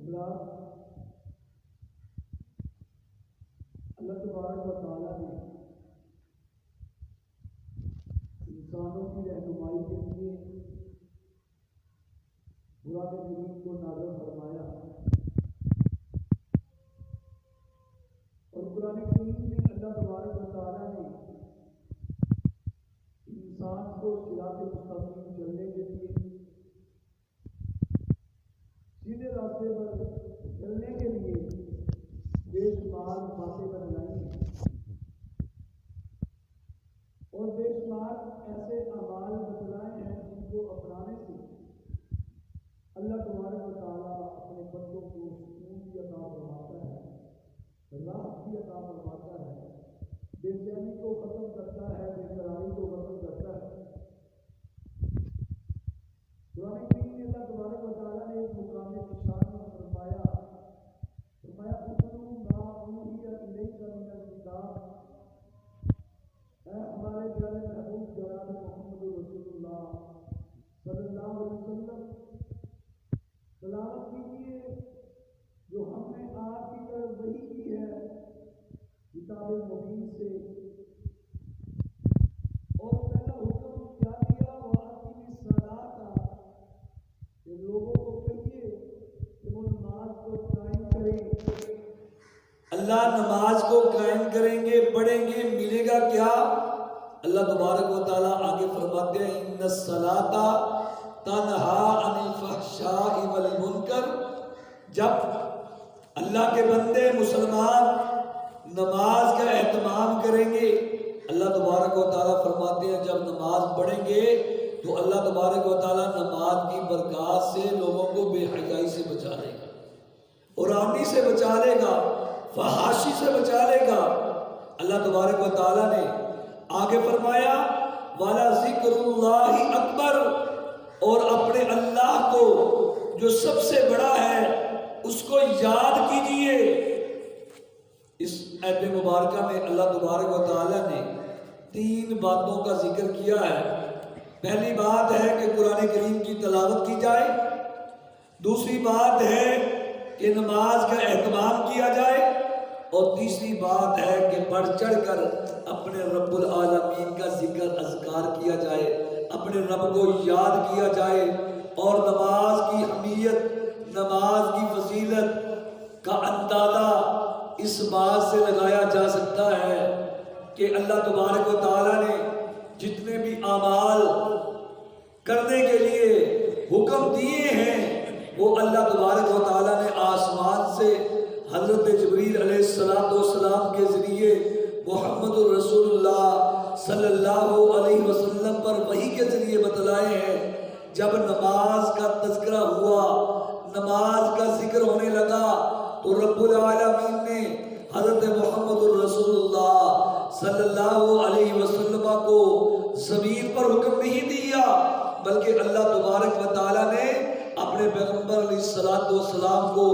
اللہ تبارک و تعالیٰ نے انسانوں کی رہنمائی کے لیے قرآن کریم کو نازل فرمایا، اور قرآن کریم میں اللہ تبارک و تعالیٰ نے انسان کو صراط مستقیم چلنے کے لیے، سیدھے راستے پر چلنے کے لیے بے شمار باتیں بتلائی ہیں، اور بے شمار ایسے اعمال بتلائے ہیں جن کو اپنانے سے اللہ تبارک و تعالیٰ اپنے بندوں کو سکون بھی عطا فرماتا ہے، راحت بھی عطا فرماتا ہے، بے چینی کو ختم کرتا ہے، بے قراری کو ختم کرتا ہے۔ قرآن کریم میں اللہ تبارک و تعالیٰ نے ایک مقام ارشاد میں فرمایا اتلو ما اوحی الیک من الکتاب، اے ہمارے پیارے محبوب جناب محمد رسول اللہ صلی اللہ علیہ وسلم، تلاوت کیجیے جو ہم نے آپ کی طرف وحی کی ہے کتاب مبین سے، اور پہلا حکم کیا دیا وَأَقِمِ الصَّلَاةَ، کہ لوگوں کو کہیے کہ وہ نماز کو قائم کریں۔ اللہ نماز کو قائم کریں گے، پڑھیں گے، ملے گا کیا؟ اللہ تبارک و تعالیٰ آگے فرماتے ہیں اِنَّ الصَّلَاةَ تَنْہَىٰ عَنِ الْفَحْشَاءِ وَالْمُنکَرِ، جب اللہ کے بندے مسلمان نماز کا اہتمام کریں گے، اللہ تبارک و تعالیٰ فرماتے ہیں جب نماز پڑھیں گے تو اللہ تبارک و تعالیٰ نماز کی برکات سے لوگوں کو بے حیائی سے بچا لے گا، قرآنی سے بچا لے گا، فحاشی سے بچا لے گا۔ اللہ تبارک و تعالیٰ نے آگے فرمایا وَلَذِكْرُ اللَّهِ أَكْبَرُ، اور اپنے اللہ کو جو سب سے بڑا ہے اس کو یاد کیجئے۔ اس آیت مبارکہ میں اللہ تبارک و تعالیٰ نے 3 باتوں کا ذکر کیا ہے۔ پہلی بات ہے کہ قرآن کریم کی تلاوت کی جائے، دوسری بات ہے کہ نماز کا اہتمام کیا جائے، اور تیسری بات ہے کہ بڑھ چڑھ کر اپنے رب العالمین کا ذکر اذکار کیا جائے، اپنے رب کو یاد کیا جائے۔ اور نماز کی اہمیت، نماز کی فضیلت کا اندازہ اس بات سے لگایا جا سکتا ہے کہ اللہ تبارک و تعالیٰ نے جتنے بھی اعمال کرنے کے لیے حکم دیے ہیں وہ اللہ تبارک و تعالیٰ نے آسمان سے حضرت جبریل علیہ السلام کے ذریعے محمد الرسول اللہ صلی اللہ علیہ وسلم پر وحی کے ذریعے بتلائے ہیں۔ جب نماز کا تذکرہ ہوا، نماز کا ذکر ہونے لگا تو رب العالمین نے حضرت محمد الرسول اللہ صلی اللہ علیہ وسلم کو زمین پر حکم نہیں دیا، بلکہ اللہ تبارک و تعالیٰ نے اپنے پیغمبر علیہ السلام کو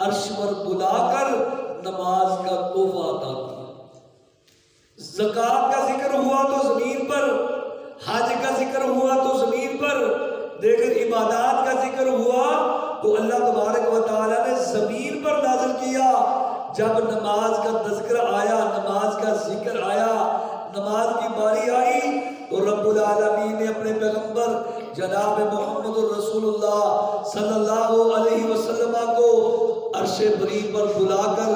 عرش پر بلا کر نماز کا تحفہ عطا کیا۔ زکوٰۃ کا ذکر ہوا تو زمین پر، حج کا ذکر ہوا تو زمین پر، دیگر عبادات کا ذکر ہوا تو اللہ تبارک و تعالیٰ نے زمین پر نازل کیا۔ جب نماز کا تذکرہ آیا، نماز کا ذکر آیا، نماز کی باری آئی تو رب العالمین نے اپنے پیغمبر جناب محمد الرسول اللہ صلی اللہ علیہ وسلم کو عرش بری پر بلا کر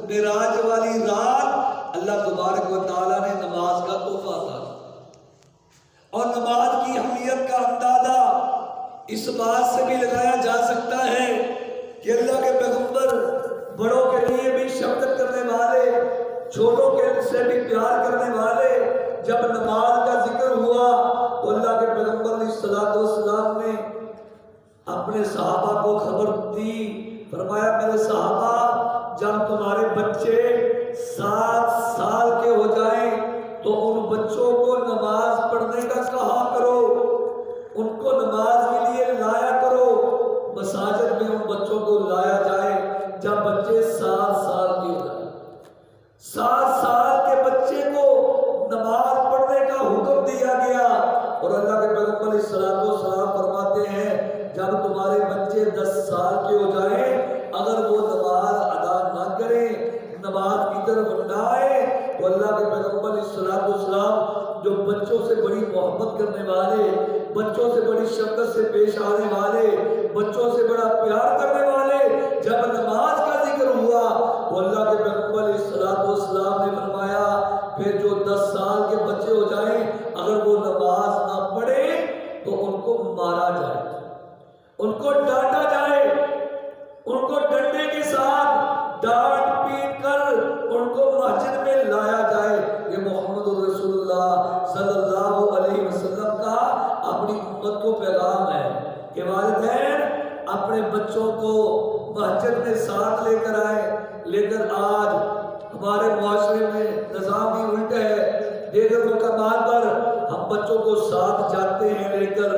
معراج والی رات اللہ تبارک و تعالیٰ نے نماز کا تحفہ عطا کیا۔ اور نماز کی اہمیت کا اندازہ اس بات سے بھی لگایا جا سکتا ہے کہ اللہ کے پیغمبر بڑوں کے لیے بھی شفقت کرنے والے، چھوٹوں کے سے بھی پیار کرنے والے، جب نماز کا ذکر ہوا تو اللہ کے پیغمبر علیہ السلام نے اپنے صحابہ کو خبر دی، فرمایا میرے صحابہ جب تمہارے بچے 7 سال کے ہو جائیں تو ان بچوں کو نماز پڑھنے کا کہا کرو، ان کو نماز کے لیے لایا کرو، مساجد میں ان بچوں کو لایا جائے جب بچے 7 سال کے ہو جائیں۔ 7 سال کے بچے کو نماز پڑھنے کا حکم دیا گیا، اور اللہ کے پیغمبر علیہ السلام فرماتے ہیں جب تمہارے بچے 10 سال کے ہو جائیں بچوں سے بڑی محبت کرنے والے، بچوں سے بڑی شفقت سے پیش آنے والے، بچوں سے بڑا پیار کرنے والے جب نماز کا ذکر ہوا تو اللہ کے پیغمبر علیہ الصلوۃ والسلام نے فرمایا پھر جو 10 سال کے بچے ہو جائیں اگر وہ نماز نہ پڑھے تو ان کو مارا جائے، ان کو ڈانٹا جائے، ان کو ڈنڈے کے ساتھ ڈانٹ پیٹ کر ان کو مسجد میں لایا جائے۔ یہ محمد رسول اللہ صلی اللہ علیہ وسلم کا اپنی امت کو پیغام ہے کہ والدین اپنے بچوں کو مسجد میں ساتھ لے کر آئے، لیکن آج ہمارے معاشرے میں نظام بھی الٹ ہے۔ دیگر مقامات پر ہم بچوں کو ساتھ جاتے ہیں لے کر،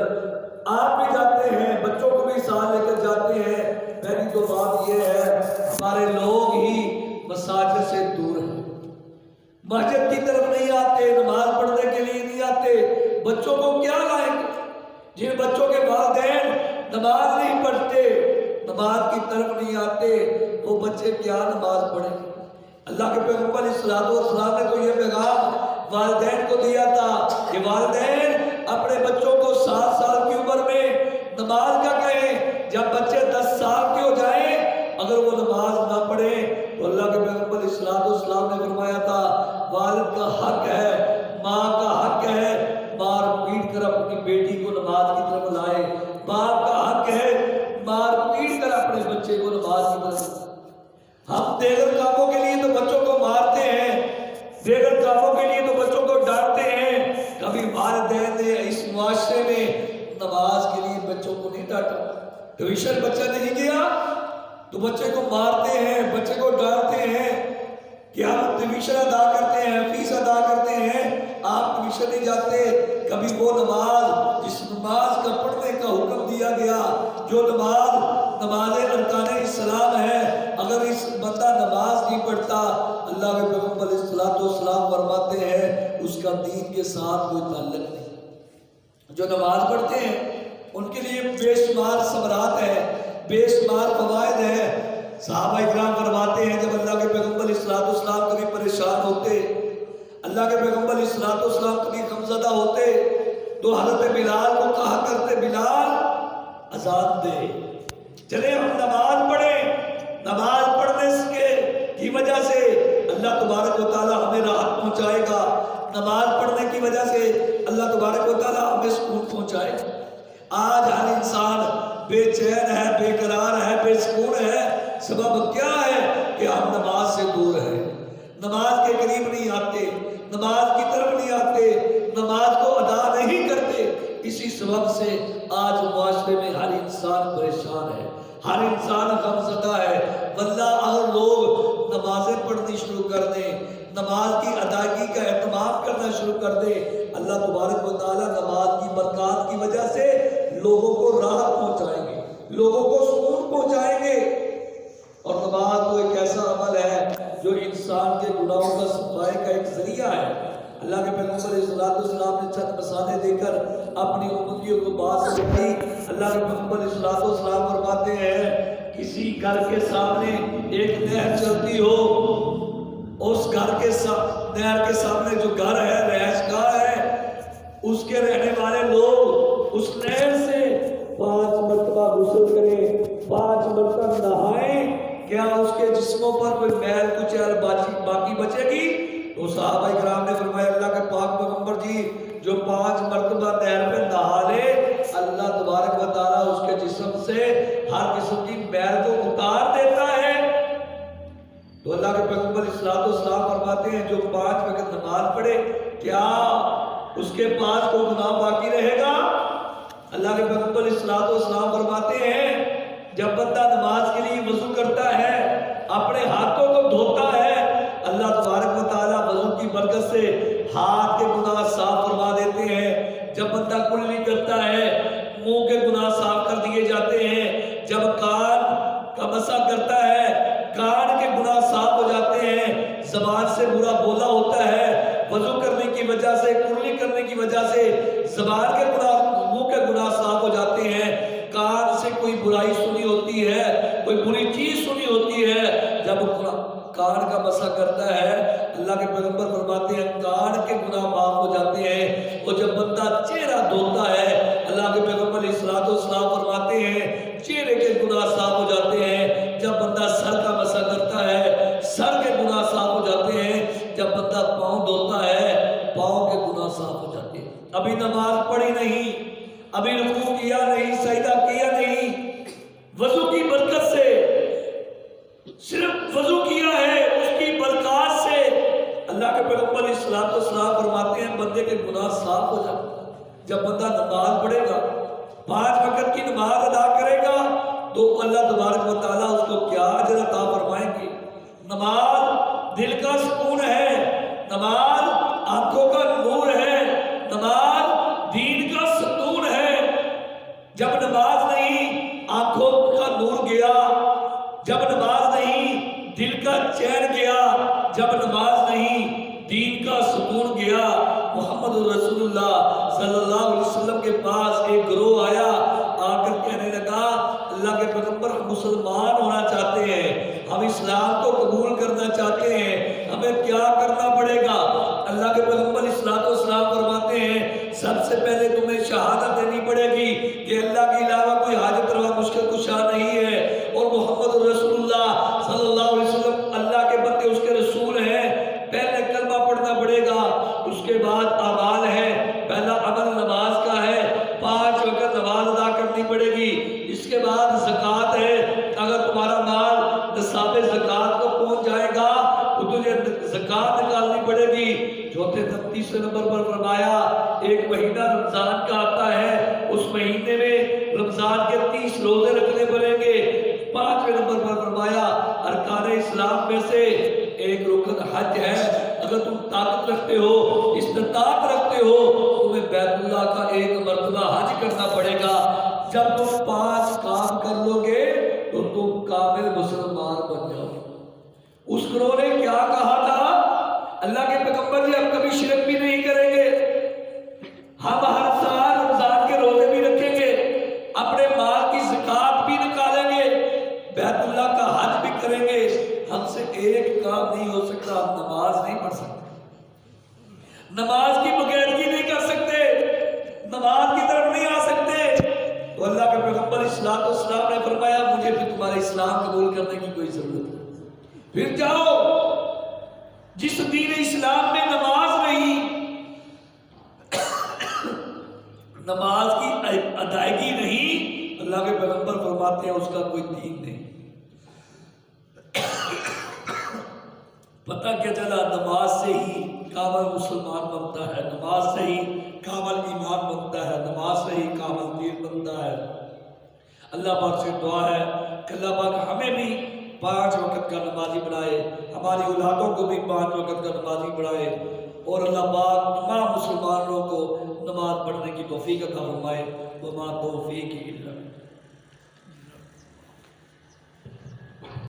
آپ بھی جاتے ہیں، بچوں کو بھی ساتھ لے کر جاتے ہیں، پہلی تو بات یہ ہے ہمارے لوگ ہی مساجد سے دور ہیں، مسجد کی طرف نہیں آتے، نماز پڑھنے کے لیے نہیں آتے، بچوں کو کیا لائیں گے؟ جن بچوں کے والدین نماز نہیں پڑھتے، نماز کی طرف نہیں آتے، وہ بچے کیا نماز پڑھیں گے؟ اللہ کے پیغمبر علیہ الصلوۃ والسلام نے تو یہ پیغام والدین کو دیا تھا کہ والدین اپنے بچوں کو 7 سال کی عمر میں نماز کا کہیں، جب بچے 10 سال کے ہو جائیں اگر وہ نماز نہ پڑھیں تو اللہ کے پیغمبر علیہ الصلوۃ والسلام نے فرمایا تھا والد کا حق ہے، ماں کا حق ہے مار پیٹ کر اپنی بیٹی کو نماز کی طرف لائے، باپ کا حق ہے مار پیٹ کر اپنے بچے کو نماز کی طرف لائے۔ ہم دیگر کاموں کے لیے تو بچوں کو مارتے ہیں، دیگر کاموں کے لیے تو بچوں کو ڈانٹتے ہیں، کبھی والدین نے اس معاشرے میں نماز کے لیے بچوں کو نہیں ڈانٹا۔ ٹیوشن بچہ نہیں گیا تو بچے کو مارتے ہیں، بچے کو ڈانٹتے ہیں کہ ہم ٹیوشن ادا کرتے ہیں، فیس ادا کرتے ہیں، آپ ٹیوشن نہیں جاتے۔ کبھی وہ نماز جس نماز کا پڑھنے کا حکم دیا گیا، جو نماز ارکان اسلام ہے، اگر اس بندہ نماز نہیں پڑھتا اللہ کے پیغمبر علیہ الصلوۃ والسلام فرماتے ہیں اس کا دین کے ساتھ کوئی تعلق نہیں۔ جو نماز پڑھتے ہیں ان کے لیے بے شمار ثمرات ہیں، بے شمار فوائد ہیں۔ صحابہ اکرام فرماتے ہیں جب اللہ کے پیغمبر علیہ الصلوۃ والسلام کبھی پریشان ہوتے، اللہ کے پیغمبر علیہ الصلوۃ والسلام کبھی غمزدہ ہوتے تو حضرت بلال کو کہا کرتے بلال اذان دے، چلے ہم نماز پڑھیں، نماز پڑھنے کی وجہ سے اللہ تبارک و تعالی ہمیں راحت پہنچائے گا، نماز پڑھنے کی وجہ سے اللہ تبارک و تعالی ہمیں سکون پہنچائے گا۔ آج ہر انسان بے چین ہے، بے قرار ہے، بے سکون ہے، سبب کیا ہے کہ ہم نماز سے دور ہیں، نماز کے قریب نہیں آتے، نماز کی طرف نہیں آتے، نماز کو ادا نہیں کرتے۔ اسی سبب سے آج معاشرے میں ہر انسان پریشان ہے، ہر انسان غمزدہ ہے۔ واللہ اگر لوگ نمازیں پڑھنی شروع کر دیں، نماز کی ادائیگی کا اہتمام کرنا شروع کر دیں، اللہ تبارک و تعالیٰ نماز کی برکات کی وجہ سے لوگوں کو راحت پہنچائیں گے، لوگوں کو سکون پہنچائیں گے۔ اور نماز تو ایک ایسا عمل ہے جو انسان کے گناہوں کا صفائی کا ایک ذریعہ ہے۔ اللہ کے پیغمبر علیہ الصلوۃ والسلام نے چند مثالیں دے کر اپنی امتیوں کو بات سمجھائی۔ اللہ کے پیغمبر علیہ الصلوۃ والسلام فرماتے ہیں کسی گھر کے سامنے ایک نہر چلتی ہو، اس گھر کے نہر کے سامنے جو گھر ہے، رہائش گاہ ہے، اس کے رہنے والے لوگ اس نہر سے 5 مرتبہ غسل کریں، 5 مرتبہ نہائیں، کیا اس کے جسموں پر کوئی میل کچیل باقی بچے گی؟ تو صحابہ اکرام نے فرمایا اللہ کے پاک پیغمبر جی جو 5 مرتبہ نہر پہ نہا لے اللہ تبارک و تعالیٰ اس کے جسم سے ہر قسم کی میل کو اتار دیتا ہے۔ تو اللہ کے پیغمبر علیہ الصلوۃ والسلام فرماتے ہیں جو 5 وقت نماز پڑھے کیا اس کے پاس کوئی گناہ باقی رہے گا؟ اللہ کے پیغمبر علیہ الصلوۃ والسلام فرماتے ہیں جب بندہ نماز کے لیے وضو کرتا ہے، اپنے ہاتھوں کو دھوتا ہے، اللہ تبارک و تعالیٰ وضو کی برکت سے ہاتھ کے گناہ صاف فرما دیتے ہیں۔ جب بندہ کلی کرتا ہے منہ کے گناہ صاف کر دیے جاتے ہیں، جب کان کا مسح کرتا ہے کان کے گناہ صاف ہو جاتے ہیں، زبان سے برا بولا ہوتا ہے وضو کرنے کی وجہ سے، کلی کرنے کی وجہ سے زبان کے گناہ، منہ کے گناہ صاف ہو جاتے ہیں، کان سے کوئی برائی سنی ہوتی ہے، کوئی بری چیز سنی ہوتی ہے، جب کان کا مسح کرتا ہے، اللہ کے پیغمبر فرماتے ہیں کان کے گناہ معاف ہو جاتے ہیں۔ اور جب بندہ چہرہ دھوتا ہے، اللہ کے پیغمبر علیہ الصلوۃ والسلام فرماتے ہیں چہرے کے گناہ صاف ہو جاتے ہیں۔ جب بندہ سر کا مسح کرتا ہے، سر کے گناہ صاف ہو جاتے ہیں۔ جب بندہ پاؤں دھوتا ہے، پاؤں کے گناہ صاف ہو جاتے ہیں۔ ابھی نماز پڑھی نہیں، ابھی رکوع کیا نہیں، سجدہ کیا نہیں، وضو کی برکت سے، صرف وضو کیا ہے اس کی برکات سے اللہ کے پیغمبر علیہ الصلوۃ والسلام فرماتے ہیں بندے کے گناہ صاف ہو جاتے ہیں۔ جب بندہ نماز پڑھے گا، 5 وقت کی نماز ادا کرے گا، تو اللہ تبارک و تعالیٰ اس کو کیا اجر عطا فرمائیں گے۔ نماز دل کا سکون ہے، نماز آنکھوں کا نور ہے، نماز دین کا ستون ہے۔ جب نماز نہیں آنکھوں کا نور گیا، جب نماز نہیں دل کا چین گیا، جب نماز نہیں دین کا سکون گیا۔ محمد رسول اللہ صلی اللہ علیہ وسلم کے پاس ایک گروہ آیا، آ کر کہنے لگا اللہ کے پیغمبر ہم مسلمان ہونا چاہتے ہیں، ہم اسلام کو قبول کرنا چاہتے ہیں، ہمیں کیا کرنا پڑے گا؟ اللہ کے پیغمبر علیہ الصلوۃ والسلام فرماتے ہیں سب سے پہلے تمہیں شہادت دینی پڑے گی کہ اللہ کے علاوہ کوئی حاجت روا مشکل کشا نہیں ہے، اور محمد رسول اللہ صلی اللہ علیہ وسلم اللہ کے بندے اس کے رسول ہیں۔ پہلے کلمہ پڑھنا پڑے گا، اس کے بعد اعمال ہے، پہلا عمل نماز کا ہے، 5 وقت نماز ادا کرنی پڑے گی۔ اس کے بعد زکوٰۃ ہے، اگر تمہارا مال نصاب زکوٰۃ کو پہنچ جائے گا تو تجھے زکوٰۃ نکالنی پڑے گی۔ چوتھے 33 نمبر پر فرمایا ایک مہینہ رمضان کا آتا ہے، اس مہینے میں رمضان کے 30 روزے رکھنے پڑیں گے۔ 5ویں نمبر پر فرمایا ارکان اسلام میں سے ایک رکن حج ہے، اگر تم طاقت رکھتے ہو، استطاعت رکھتے ہو، تمہیں بیت اللہ کا ایک مرتبہ حج کرنا پڑے گا۔ جب تم 5 کام کر لو گے تو تم کامل مسلمان بن جاؤ گے۔ اس گروہ نے کیا کہا تھا؟ اللہ کے پیغمبر جی ہم کبھی شرک بھی نہیں کریں گے، ہم ہر سال رمضان کے روزے بھی رکھیں گے، اپنے مال کی زکوٰۃ بھی نکالیں گے، بیت اللہ کا حج بھی کریں گے، ہم سے ایک کام نہیں ہو سکتا، ہم نماز نہیں پڑھ سکتے، نماز کی بغیرگی نہیں کر سکتے، نماز کی طرف نہیں آ سکتے۔ تو اللہ کے پیغمبر علیہ الصلوۃ والسلام نے فرمایا مجھے بھی تمہارے اسلام قبول کرنے کی کوئی ضرورت نہیں، پھر جاؤ جس دین اسلام میں نماز نہیں، نماز کی ادائیگی نہیں، اللہ کے پیغمبر فرماتے ہیں اس کا کوئی دین نہیں۔ پتہ کیا چلا؟ نماز سے ہی کامل مسلمان بنتا ہے، نماز سے ہی کامل ایمان بنتا ہے، نماز سے ہی کامل دین بنتا ہے۔ اللہ پاک سے دعا ہے کہ اللہ پاک ہمیں بھی 5 وقت کا نمازی بنائے، ہماری اولادوں کو بھی 5 وقت کا نمازی بنائے، اور اللہ پاک تمام مسلمانوں کو نماز پڑھنے کی توفیق عطا فرمائے۔ وما توفیقی الا